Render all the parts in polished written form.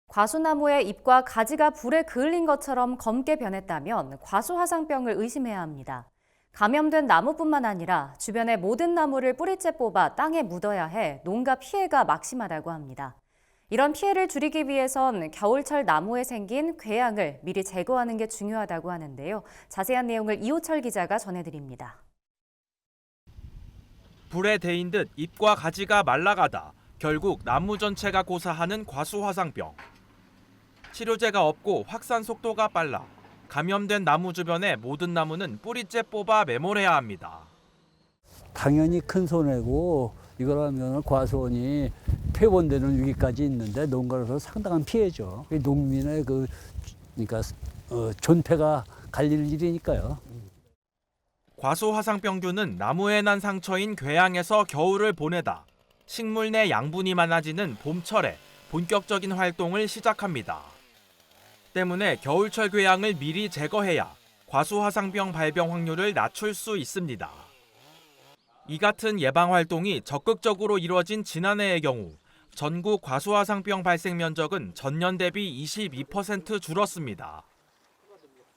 과수나무의 잎과 가지가 불에 그을린 것처럼 검게 변했다면 과수화상병을 의심해야 합니다. 감염된 나무뿐만 아니라 주변의 모든 나무를 뿌리째 뽑아 땅에 묻어야 해 농가 피해가 막심하다고 합니다. 이런 피해를 줄이기 위해선 겨울철 나무에 생긴 궤양을 미리 제거하는 게 중요하다고 하는데요. 자세한 내용을 이호철 기자가 전해드립니다. 불에 데인 듯 잎과 가지가 말라가다 결국 나무 전체가 고사하는 과수화상병. 치료제가 없고 확산 속도가 빨라 감염된 나무 주변의 모든 나무는 뿌리째 뽑아 매몰해야 합니다. 당연히 큰 손해고 이걸 하면 과수원이 폐원되는 위기까지 있는데 농가로서 상당한 피해죠. 농민의 그러니까 존폐가 갈릴 일이니까요. 과수화상병균은 나무에 난 상처인 궤양에서 겨울을 보내다 식물 내 양분이 많아지는 봄철에 본격적인 활동을 시작합니다. 때문에 겨울철 궤양을 미리 제거해야 과수화상병 발병 확률을 낮출 수 있습니다. 이 같은 예방 활동이 적극적으로 이루어진 지난해의 경우 전국 과수화상병 발생 면적은 전년 대비 22% 줄었습니다.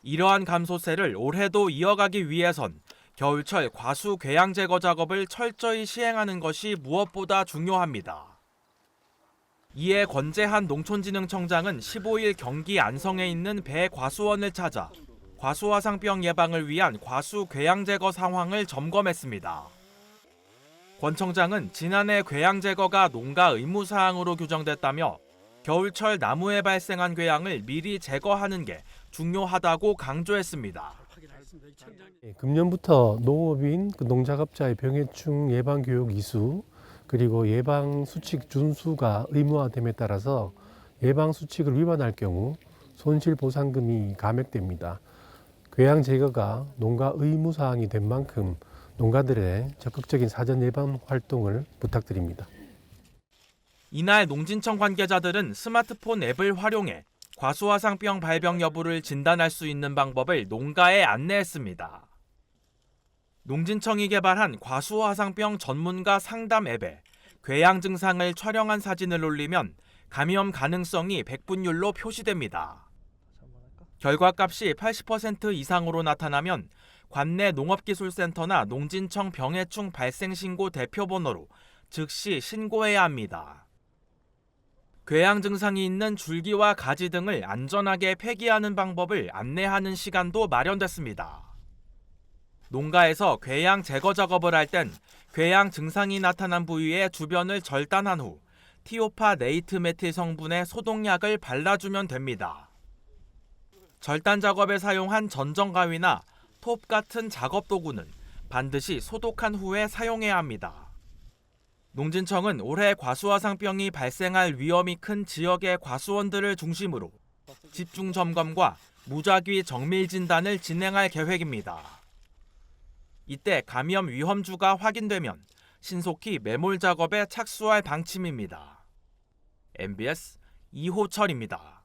이러한 감소세를 올해도 이어가기 위해선 겨울철 과수 궤양 제거 작업을 철저히 시행하는 것이 무엇보다 중요합니다. 이에 권재한 농촌진흥청장은 15일 경기 안성에 있는 배과수원을 찾아 과수화상병 예방을 위한 과수 궤양 제거 상황을 점검했습니다. 권 청장은 지난해 궤양 제거가 농가 의무사항으로 규정됐다며 겨울철 나무에 발생한 궤양을 미리 제거하는 게 중요하다고 강조했습니다. 금년부터 농업인 농작업자의 병해충 예방 교육 이수 그리고 예방 수칙 준수가 의무화됨에 따라서 예방 수칙을 위반할 경우 손실 보상금이 감액됩니다. 궤양 제거가 농가 의무 사항이 된 만큼 농가들의 적극적인 사전 예방 활동을 부탁드립니다. 이날 농진청 관계자들은 스마트폰 앱을 활용해 과수화상병 발병 여부를 진단할 수 있는 방법을 농가에 안내했습니다. 농진청이 개발한 과수화상병 전문가 상담 앱에 궤양 증상을 촬영한 사진을 올리면 감염 가능성이 100분율로 표시됩니다. 결과값이 80% 이상으로 나타나면 관내 농업기술센터나 농진청 병해충 발생신고 대표번호로 즉시 신고해야 합니다. 궤양 증상이 있는 줄기와 가지 등을 안전하게 폐기하는 방법을 안내하는 시간도 마련됐습니다. 농가에서 궤양 제거 작업을 할 땐 궤양 증상이 나타난 부위의 주변을 절단한 후 티오파 네이트 메틸 성분의 소독약을 발라주면 됩니다. 절단 작업에 사용한 전정 가위나 톱 같은 작업 도구는 반드시 소독한 후에 사용해야 합니다. 농진청은 올해 과수화상병이 발생할 위험이 큰 지역의 과수원들을 중심으로 집중 점검과 무작위 정밀 진단을 진행할 계획입니다. 이때 감염 위험주가 확인되면 신속히 매몰 작업에 착수할 방침입니다. MBS 이호철입니다.